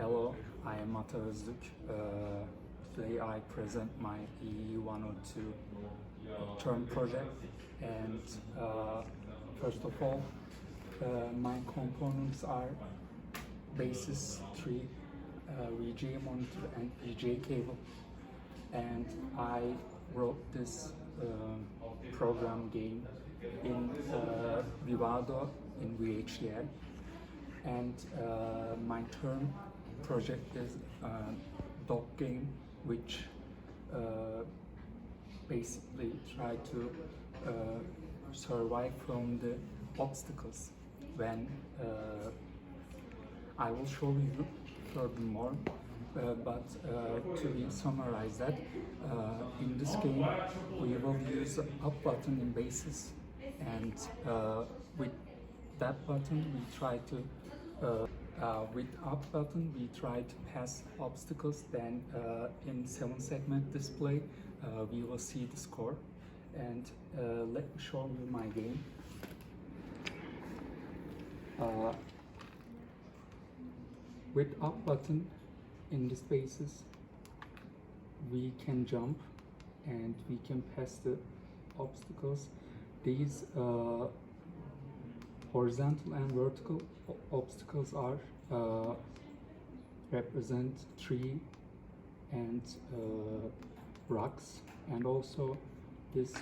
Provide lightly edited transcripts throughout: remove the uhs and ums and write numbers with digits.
Hello, I am Özlük. Today I present my EEE 102 term project, and first of all, my components are basis 3, VGA monitor and VGA cable, and I wrote this program game in Vivado in VHDL. And my term project is a dog game which basically try to survive from the obstacles. When I will show you furthermore, but to summarize that, in this game we will use the up button in bases, and with that button we try to with up button we try to pass obstacles. Then in 7-segment display we will see the score, and let me show you my game. With up button in the spaces we can jump and we can pass the obstacles. These horizontal and vertical obstacles are represent tree and rocks, and also this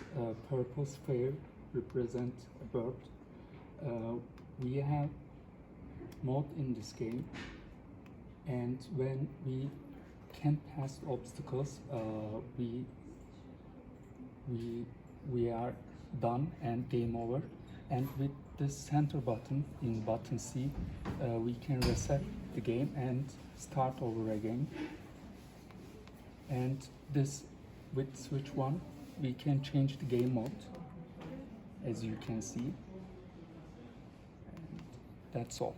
purple sphere represent a bird. We have mode in this game, and when we can't pass obstacles, we are done and game over. And with this center button in button C, we can reset the game and start over again. And this with switch 1 we can change the game mode, as you can see. And that's all.